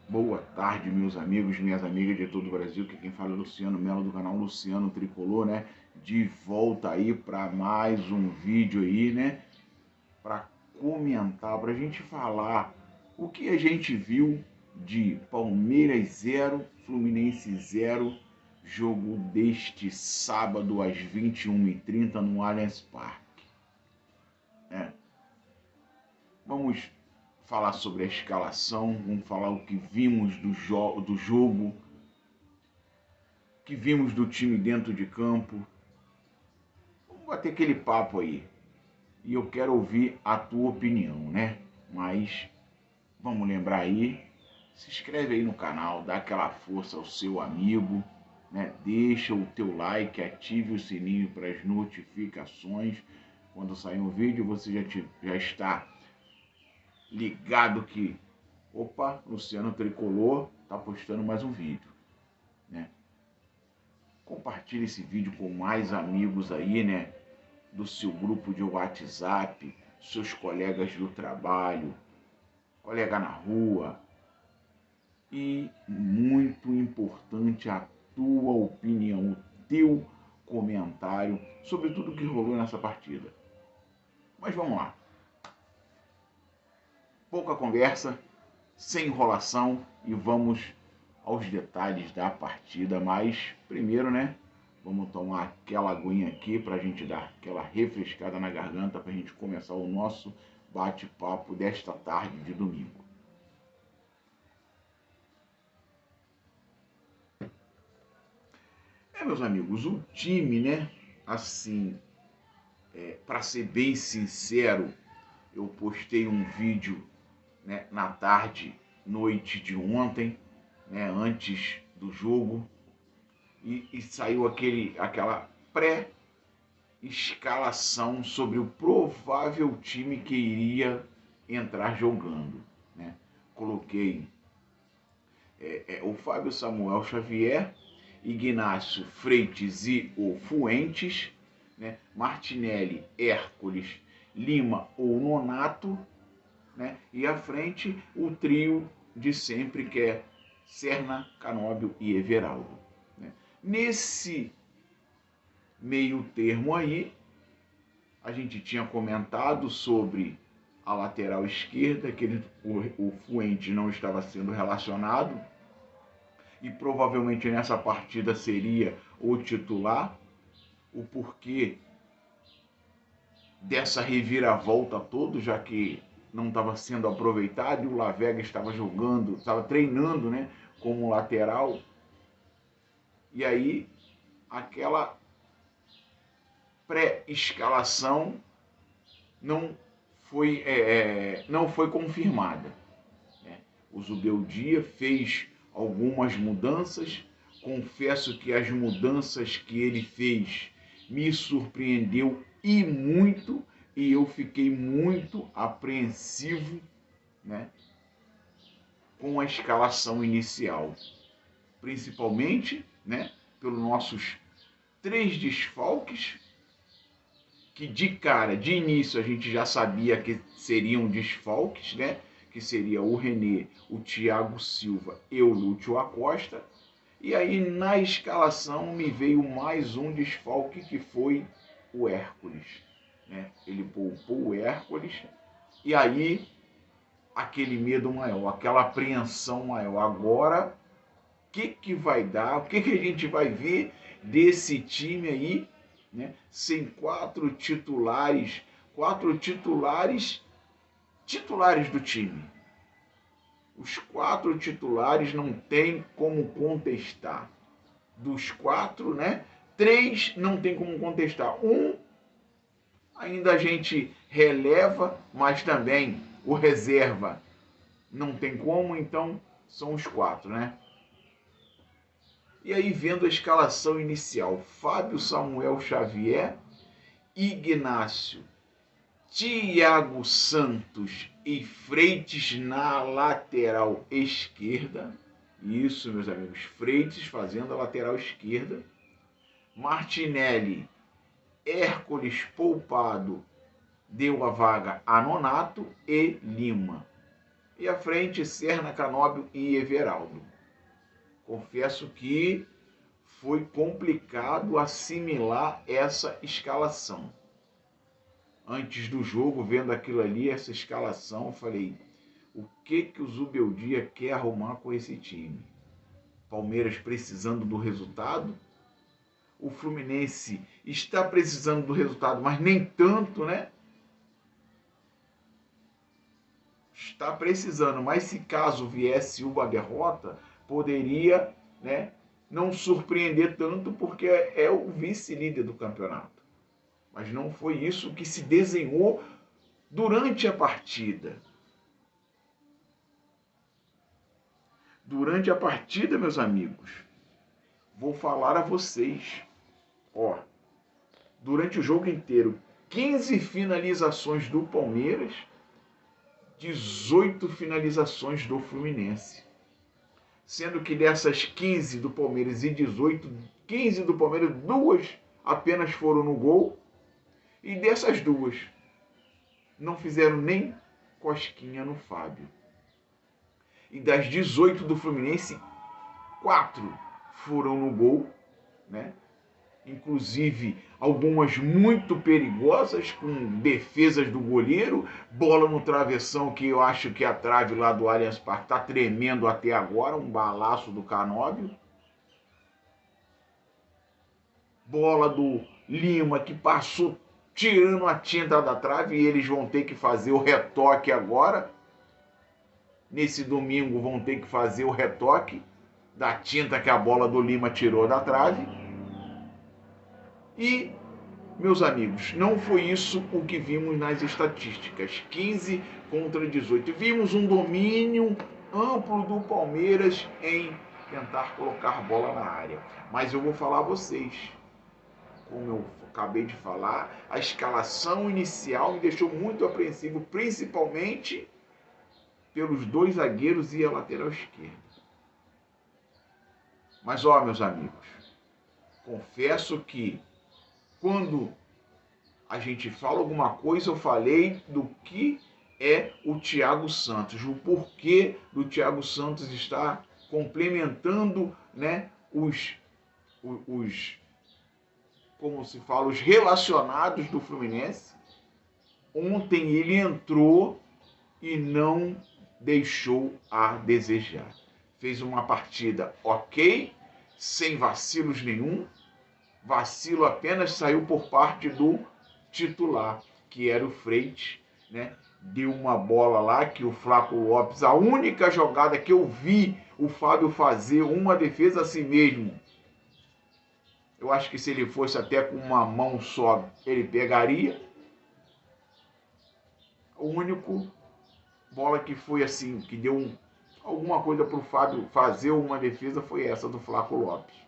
Boa tarde, meus amigos, minhas amigas de todo o Brasil, que quem fala é Luciano Melo, do canal Luciano Tricolor, né? De volta aí para mais um vídeo aí, né? Para comentar, para a gente falar o que a gente viu de Palmeiras 0, Fluminense 0, jogo deste sábado às 21h30 no Allianz Parque. Vamos falar sobre a escalação, vamos falar o que vimos do jogo, que vimos do time dentro de campo. Vamos bater aquele papo aí. E eu quero ouvir a tua opinião, né? Mas vamos lembrar aí, se inscreve aí no canal, dá aquela força ao seu amigo, né? Deixa o teu like, ative o sininho para as notificações. Quando sair um vídeo, você já está ligado que, opa, Luciano Tricolor tá postando mais um vídeo, né? Compartilhe esse vídeo com mais amigos aí, né? Do seu grupo de WhatsApp, seus colegas do trabalho, colega na rua. E muito importante a tua opinião, o teu comentário sobre tudo que rolou nessa partida. Mas vamos lá. Pouca conversa, sem enrolação e vamos aos detalhes da partida. Mas primeiro, né? Vamos tomar aquela aguinha aqui para a gente dar aquela refrescada na garganta para a gente começar o nosso bate-papo desta tarde de domingo. Meus amigos, o time, né? Assim, para ser bem sincero, eu postei um vídeo, né, na tarde, noite de ontem, né, antes do jogo, e saiu aquela pré-escalação sobre o provável time que iria entrar jogando, né? Coloquei o Fábio Samuel Xavier, Ignácio Freitas e o Fuentes, né? Martinelli, Hércules, Lima ou Nonato, né? E à frente o trio de sempre, que é Serna, Canóbio e Everaldo, né? Nesse meio termo aí, a gente tinha comentado sobre a lateral esquerda, que o Fuentes não estava sendo relacionado, e provavelmente nessa partida seria o titular. O porquê dessa reviravolta todo, já que não estava sendo aproveitado e o Lavega estava jogando, estava treinando, né, como lateral. E aí aquela pré-escalação não foi confirmada, né? O Zubeldia fez algumas mudanças. Confesso que as mudanças que ele fez me surpreendeu e muito, e eu fiquei muito apreensivo, né, com a escalação inicial, principalmente, né, pelos nossos 3 desfalques, que de cara, de início, a gente já sabia que seriam desfalques, né? Que seria o René, o Thiago Silva e o Lúcio Acosta. E aí na escalação me veio mais um desfalque, que foi o Hércules, né? Ele poupou o Hércules e aí aquele medo maior, aquela apreensão maior. Agora, o que vai dar? O que a gente vai ver desse time aí, né? Sem quatro titulares do time. Os 4 titulares não tem como contestar. Dos 4, né? 3 não tem como contestar. Um ainda a gente releva, mas também o reserva não tem como, então são os 4, né? E aí, vendo a escalação inicial, Fábio Samuel Xavier, Ignácio, Thiago Santos e Freitas na lateral esquerda. Isso, meus amigos, Freitas fazendo a lateral esquerda. Martinelli, Hércules poupado, deu a vaga a Nonato e Lima. E à frente, Serna, Canóbio e Everaldo. Confesso que foi complicado assimilar essa escalação. Antes do jogo, vendo aquilo ali, essa escalação, eu falei, o que o Zubeldia quer arrumar com esse time? Palmeiras precisando do resultado? O Fluminense está precisando do resultado, mas nem tanto, né? Está precisando, mas se caso viesse uma derrota, poderia, né, não surpreender tanto, porque é o vice-líder do campeonato. Mas não foi isso que se desenhou durante a partida. Durante a partida, meus amigos, vou falar a vocês, ó, durante o jogo inteiro, 15 finalizações do Palmeiras, 18 finalizações do Fluminense. Sendo que dessas 15 do Palmeiras e 18, 15 do Palmeiras, 2 apenas foram no gol. E dessas 2, não fizeram nem cosquinha no Fábio. E das 18 do Fluminense, 4 foram no gol, né? Inclusive algumas muito perigosas, com defesas do goleiro, bola no travessão, que eu acho que a trave lá do Allianz Parque está tremendo até agora, um balaço do Canóbio. Bola do Lima, que passou tirando a tinta da trave, e eles vão ter que fazer o retoque agora. Nesse domingo vão ter que fazer o retoque da tinta que a bola do Lima tirou da trave. E, meus amigos, não foi isso o que vimos nas estatísticas. 15 contra 18. Vimos um domínio amplo do Palmeiras em tentar colocar bola na área. Mas eu vou falar a vocês, como eu acabei de falar, a escalação inicial me deixou muito apreensivo, principalmente pelos 2 zagueiros e a lateral esquerda. Mas, ó, meus amigos, confesso que quando a gente fala alguma coisa, eu falei do que é o Thiago Santos, o porquê do Thiago Santos estar complementando, né, como se fala, os relacionados do Fluminense. Ontem ele entrou e não deixou a desejar. Fez uma partida ok, sem vacilos nenhum. Vacilo apenas saiu por parte do titular, que era o Freitas, né? Deu uma bola lá que o Flaco Lopes, a única jogada que eu vi o Fábio fazer uma defesa a si mesmo. Eu acho que se ele fosse até com uma mão só, ele pegaria. O único bola que foi assim, que deu alguma coisa para o Fábio fazer uma defesa, foi essa do Flaco Lopes.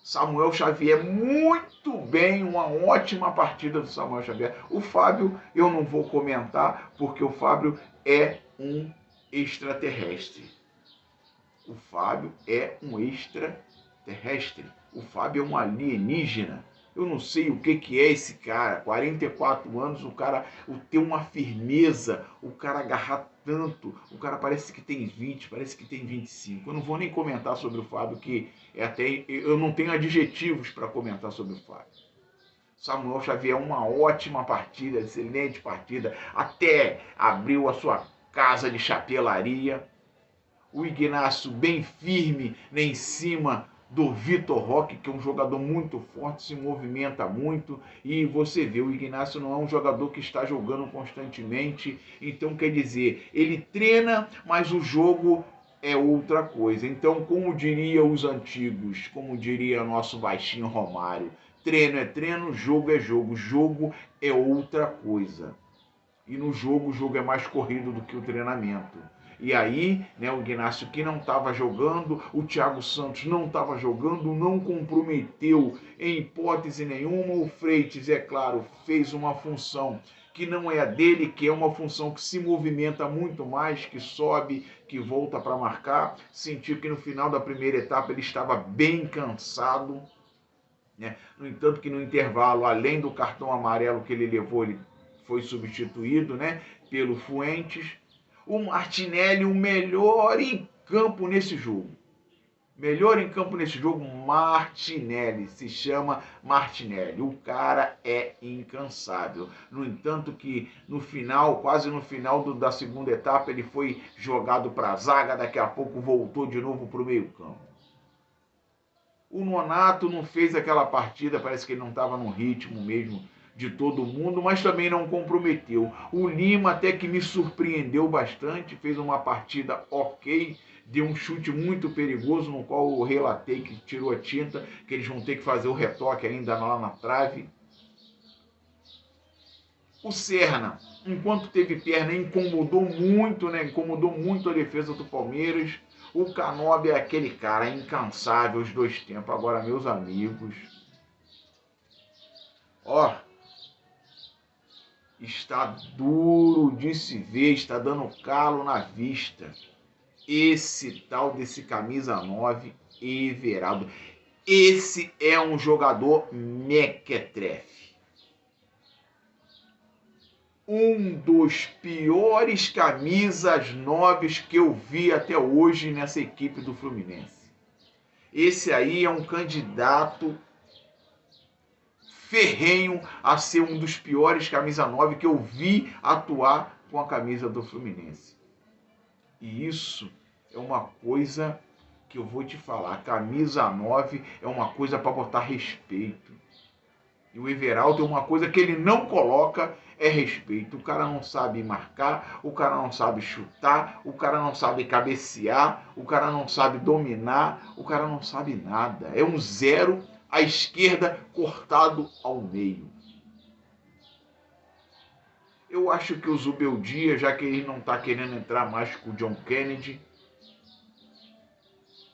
Samuel Xavier, muito bem, uma ótima partida do Samuel Xavier. O Fábio eu não vou comentar, porque o Fábio é um extraterrestre. O Fábio é um extraterrestre. O Fábio é um alienígena. Eu não sei o que é esse cara. 44 anos, o cara tem uma firmeza, o cara agarrar tanto. O cara parece que tem 20, parece que tem 25. Eu não vou nem comentar sobre o Fábio, que eu não tenho adjetivos para comentar sobre o Fábio. Samuel Xavier, uma ótima partida, excelente partida. Até abriu a sua casa de chapelaria. O Ignacio bem firme em cima do Vitor Roque, que é um jogador muito forte, se movimenta muito, e você vê, o Ignacio não é um jogador que está jogando constantemente, então quer dizer, ele treina, mas o jogo é outra coisa. Então, como diria os antigos, como diria nosso baixinho Romário, treino é treino, jogo é jogo, jogo é outra coisa. E no jogo, o jogo é mais corrido do que o treinamento. E aí, né, o Ignacio que não estava jogando, o Thiago Santos não estava jogando, não comprometeu em hipótese nenhuma. O Freitas, é claro, fez uma função que não é a dele, que é uma função que se movimenta muito mais, que sobe, que volta para marcar. Sentiu que no final da primeira etapa ele estava bem cansado, né? No entanto que no intervalo, além do cartão amarelo que ele levou, ele foi substituído, né, pelo Fuentes. O Martinelli, o melhor em campo nesse jogo. Melhor em campo nesse jogo, Martinelli. Se chama Martinelli. O cara é incansável. No entanto que no final, quase no final da segunda etapa, ele foi jogado para a zaga. Daqui a pouco voltou de novo para o meio campo. O Nonato não fez aquela partida, parece que ele não estava no ritmo mesmo de todo mundo, mas também não comprometeu. O Lima até que me surpreendeu bastante, fez uma partida ok, deu um chute muito perigoso, no qual eu relatei que tirou a tinta, que eles vão ter que fazer o retoque ainda lá na trave. O Serna, enquanto teve perna, incomodou muito, né? Incomodou muito a defesa do Palmeiras. O Canóbio é aquele cara incansável os dois tempos. Agora, meus amigos, ó, está duro de se ver, está dando calo na vista. Esse tal desse camisa 9, Everaldo. Esse é um jogador mequetrefe. Um dos piores camisas 9 que eu vi até hoje nessa equipe do Fluminense. Esse aí é um candidato ferrenho a ser um dos piores camisa 9 que eu vi atuar com a camisa do Fluminense. E isso é uma coisa que eu vou te falar. A camisa 9 é uma coisa para botar respeito. E o Everaldo é uma coisa que ele não coloca, é respeito. O cara não sabe marcar, o cara não sabe chutar, o cara não sabe cabecear, o cara não sabe dominar, o cara não sabe nada. É um zero à esquerda cortado ao meio. Eu acho que o Zubeldia, já que ele não está querendo entrar mais com o John Kennedy,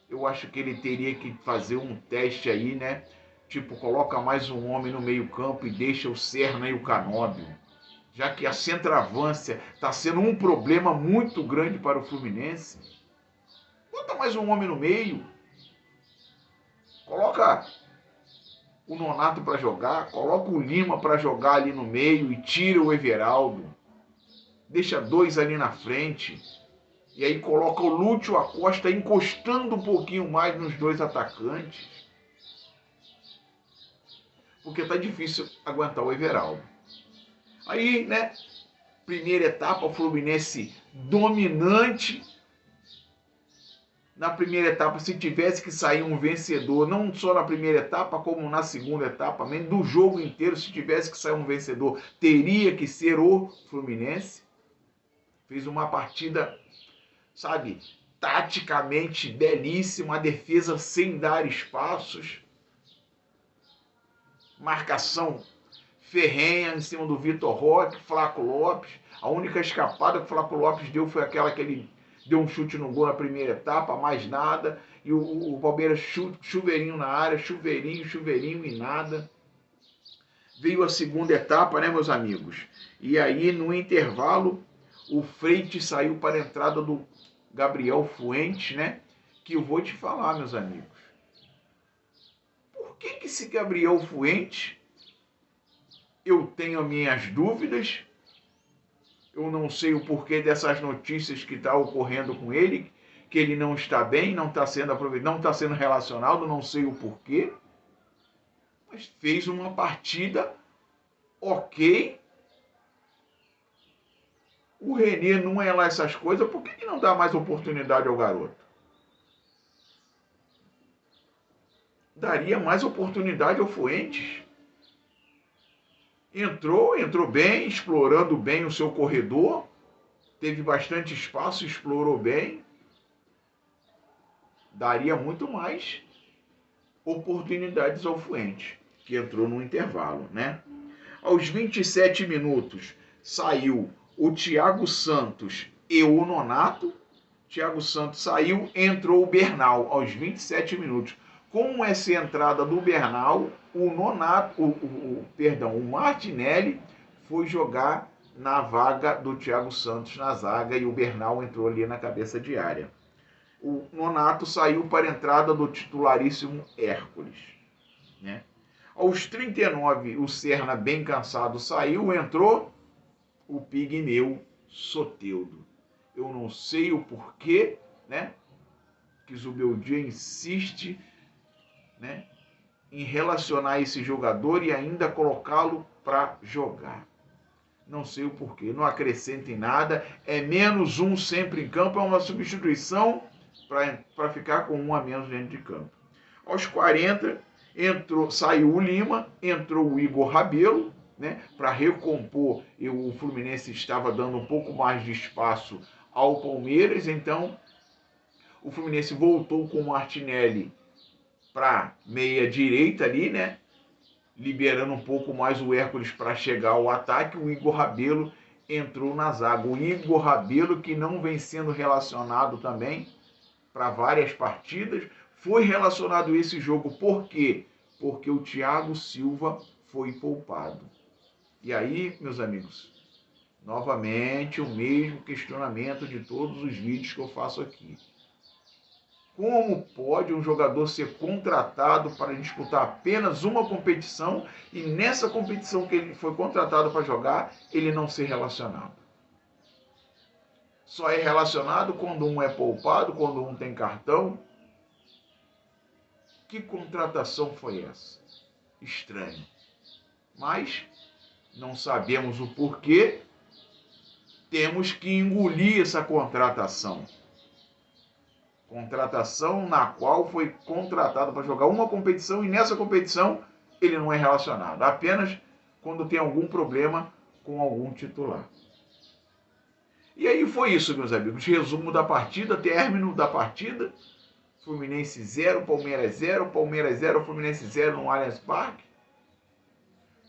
eu acho que ele teria que fazer um teste aí, né? Tipo, coloca mais um homem no meio campo e deixa o Serna e o Canóbio. Já que a centroavância está sendo um problema muito grande para o Fluminense. Bota mais um homem no meio. Coloca o Nonato para jogar. Coloca o Lima para jogar ali no meio e tira o Everaldo. Deixa dois ali na frente. E aí coloca o Lúcio Acosta encostando um pouquinho mais nos dois atacantes. Porque tá difícil aguentar o Everaldo. Aí, né, primeira etapa, o Fluminense dominante. Na primeira etapa, se tivesse que sair um vencedor, não só na primeira etapa, como na segunda etapa, mesmo do jogo inteiro, se tivesse que sair um vencedor, teria que ser o Fluminense. Fez uma partida, sabe, taticamente belíssima, a defesa sem dar espaços. Marcação ferrenha em cima do Vitor Roque, Flaco Lopes. A única escapada que o Flaco Lopes deu foi aquela que ele deu um chute no gol na primeira etapa, mais nada. E o Palmeiras chuveirinho na área, chuveirinho e nada. Veio a segunda etapa, né, meus amigos? E aí, no intervalo, o Freitas saiu para a entrada do Gabriel Fuentes, né? Que eu vou te falar, meus amigos. Por que esse Gabriel Fuentes, eu tenho minhas dúvidas, eu não sei o porquê dessas notícias que estão ocorrendo com ele, que ele não está bem, não está sendo aproveitado, não está sendo relacionado, não sei o porquê, mas fez uma partida ok. O René não é lá essas coisas, por que não dá mais oportunidade ao garoto? Daria mais oportunidade ao Fuentes. Entrou bem, explorando bem o seu corredor, teve bastante espaço, explorou bem. Daria muito mais oportunidades ao Fuentes, que entrou no intervalo, né? Aos 27 minutos, saiu o Thiago Santos e o Nonato. Thiago Santos saiu, entrou o Bernal aos 27 minutos. Com essa entrada do Bernal, o Martinelli foi jogar na vaga do Thiago Santos na zaga e o Bernal entrou ali na cabeça de área. O Nonato saiu para a entrada do titularíssimo Hércules, né? Aos 39, o Serna, bem cansado, saiu, entrou o Pigmeu Soteldo. eu não sei o porquê, né, que Zubeldia insiste, né, em relacionar esse jogador e ainda colocá-lo para jogar. Não sei o porquê, não acrescenta em nada, é menos um sempre em campo, é uma substituição para ficar com um a menos dentro de campo. Aos 40, saiu o Lima, entrou o Igor Rabelo, né, para recompor, e o Fluminense estava dando um pouco mais de espaço ao Palmeiras, então o Fluminense voltou com o Martinelli para meia direita ali, né, liberando um pouco mais o Hércules para chegar ao ataque. O Igor Rabelo entrou na zaga. O Igor Rabelo, que não vem sendo relacionado também para várias partidas, foi relacionado esse jogo. Por quê? Porque o Thiago Silva foi poupado. E aí, meus amigos, novamente o mesmo questionamento de todos os vídeos que eu faço aqui. Como pode um jogador ser contratado para disputar apenas uma competição e nessa competição que ele foi contratado para jogar, ele não ser relacionado? Só é relacionado quando um é poupado, quando um tem cartão. Que contratação foi essa? Estranho. Mas não sabemos o porquê. Temos que engolir essa contratação. Contratação na qual foi contratado para jogar uma competição e nessa competição ele não é relacionado. Apenas quando tem algum problema com algum titular. E aí foi isso, meus amigos. Resumo da partida, término da partida. Fluminense 0, Palmeiras 0, Palmeiras 0, Fluminense 0 no Allianz Parque.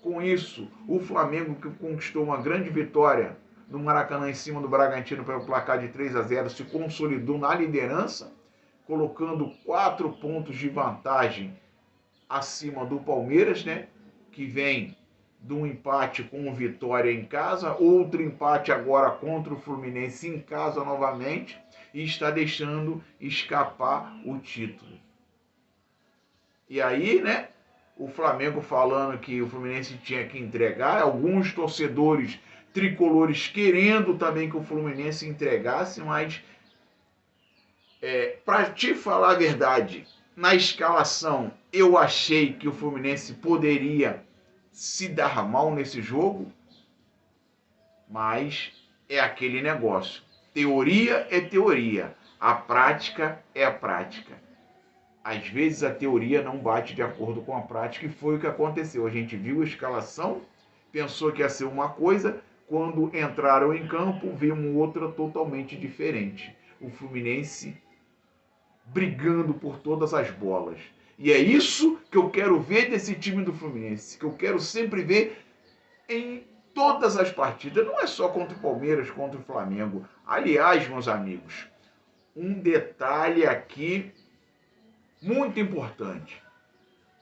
Com isso, o Flamengo, que conquistou uma grande vitória no Maracanã em cima do Bragantino pelo placar de 3-0, se consolidou na liderança, colocando 4 pontos de vantagem acima do Palmeiras, né, que vem de um empate com o Vitória em casa, outro empate agora contra o Fluminense em casa novamente, e está deixando escapar o título. E aí, né, o Flamengo falando que o Fluminense tinha que entregar, alguns torcedores tricolores querendo também que o Fluminense entregasse, mas para te falar a verdade, na escalação eu achei que o Fluminense poderia se dar mal nesse jogo, mas é aquele negócio. Teoria é teoria, a prática é a prática. Às vezes a teoria não bate de acordo com a prática e foi o que aconteceu. A gente viu a escalação, pensou que ia ser uma coisa, quando entraram em campo, vimos outra totalmente diferente. O Fluminense brigando por todas as bolas. E é isso que eu quero ver desse time do Fluminense, que eu quero sempre ver em todas as partidas. Não é só contra o Palmeiras, contra o Flamengo. Aliás, meus amigos, um detalhe aqui muito importante.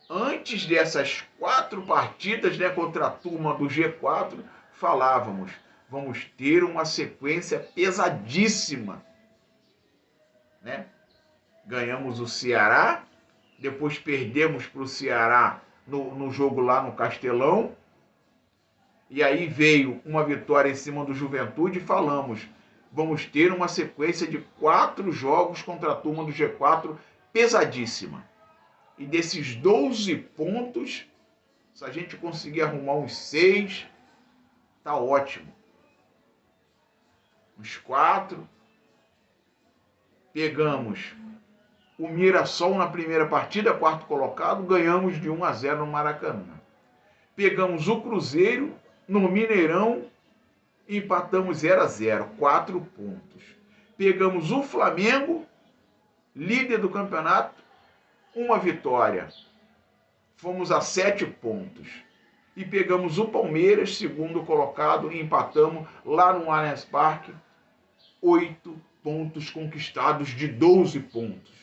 Antes dessas 4 partidas, né, contra a turma do G4, falávamos, vamos ter uma sequência pesadíssima, né? Ganhamos o Ceará, depois perdemos para o Ceará no jogo lá no Castelão, e aí veio uma vitória em cima do Juventude e falamos, vamos ter uma sequência de 4 jogos contra a turma do G4 pesadíssima. E desses 12 pontos, se a gente conseguir arrumar uns 6, tá ótimo. Uns 4. Pegamos o Mirassol na primeira partida, 4º colocado, ganhamos de 1-0 no Maracanã. Pegamos o Cruzeiro no Mineirão, empatamos 0-0, 4 pontos. Pegamos o Flamengo, líder do campeonato, 1 vitória. Fomos a 7 pontos. E pegamos o Palmeiras, 2º colocado, e empatamos lá no Allianz Parque, 8 pontos conquistados de 12 pontos.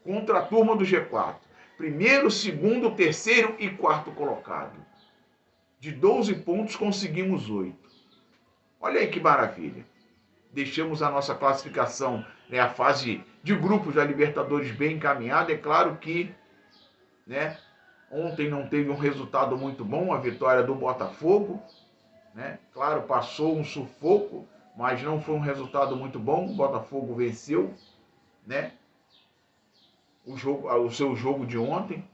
Contra a turma do G4. 1º, 2º, 3º e 4º colocado. De 12 pontos conseguimos 8. Olha aí que maravilha. Deixamos a nossa classificação, né, a fase de grupos da Libertadores bem encaminhada. É claro que, né, ontem não teve um resultado muito bom, a vitória do Botafogo, né? Claro, passou um sufoco, mas não foi um resultado muito bom. O Botafogo venceu, né? O seu jogo de ontem.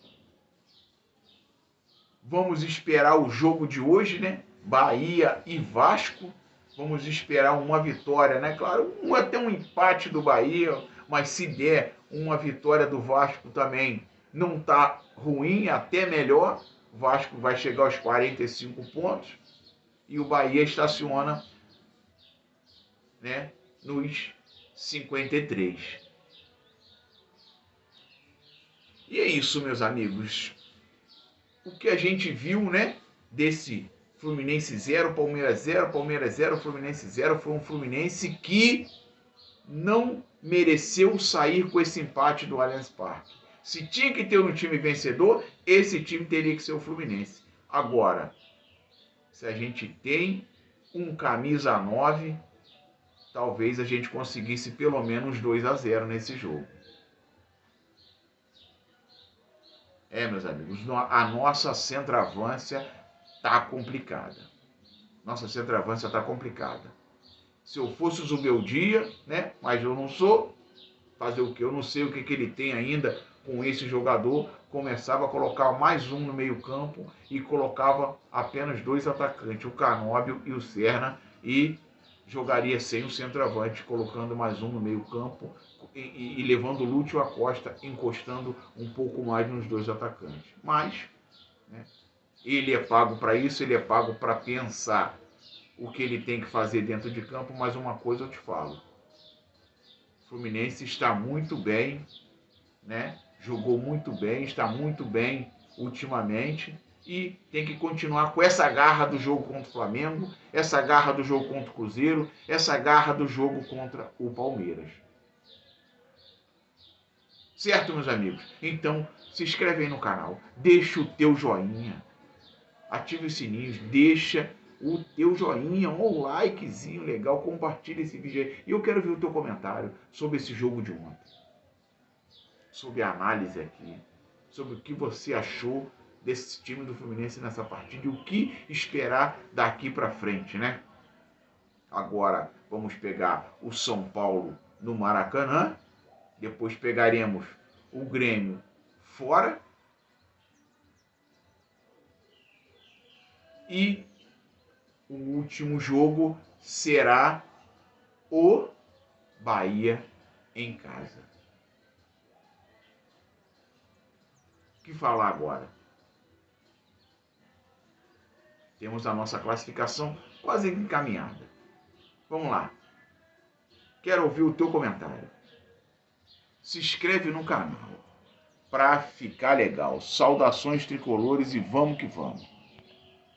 Vamos esperar o jogo de hoje, né? Bahia e Vasco. Vamos esperar uma vitória, né? Claro, até um empate do Bahia, mas se der uma vitória do Vasco também não tá ruim, até melhor. O Vasco vai chegar aos 45 pontos e o Bahia estaciona, né, nos 53. E é isso, meus amigos. O que a gente viu, né, desse Fluminense 0, Palmeiras 0, Palmeiras 0, Fluminense 0, foi um Fluminense que não mereceu sair com esse empate do Allianz Parque. Se tinha que ter um time vencedor, esse time teria que ser o Fluminense. Agora, se a gente tem um camisa 9, talvez a gente conseguisse pelo menos 2-0 nesse jogo. Meus amigos, a nossa centroavância tá complicada. Nossa centroavância tá complicada. Se eu fosse o Zubeldia, né? Mas eu não sou. Fazer o quê? Eu não sei o que ele tem ainda com esse jogador. Começava a colocar mais um no meio campo e colocava apenas 2 atacantes, o Canóbio e o Serna, e jogaria sem o centroavante, colocando mais um no meio campo e levando o Lúcio Acosta, encostando um pouco mais nos 2 atacantes. Mas, né, ele é pago para isso, ele é pago para pensar o que ele tem que fazer dentro de campo, mas uma coisa eu te falo. O Fluminense está muito bem, né? Jogou muito bem, está muito bem ultimamente e tem que continuar com essa garra do jogo contra o Flamengo, essa garra do jogo contra o Cruzeiro, essa garra do jogo contra o Palmeiras. Certo, meus amigos? Então, se inscreve aí no canal, deixa o teu joinha, ativa os sininhos, deixa o teu joinha, um likezinho legal, compartilha esse vídeo aí. E eu quero ver o teu comentário sobre esse jogo de ontem, sobre a análise aqui, sobre o que você achou desse time do Fluminense nessa partida e o que esperar daqui para frente, né? Agora vamos pegar o São Paulo no Maracanã, depois pegaremos o Grêmio fora e o último jogo será o Bahia em casa. O que falar agora? Temos a nossa classificação quase encaminhada. Vamos lá. Quero ouvir o teu comentário. Se inscreve no canal para ficar legal. Saudações tricolores e vamos que vamos.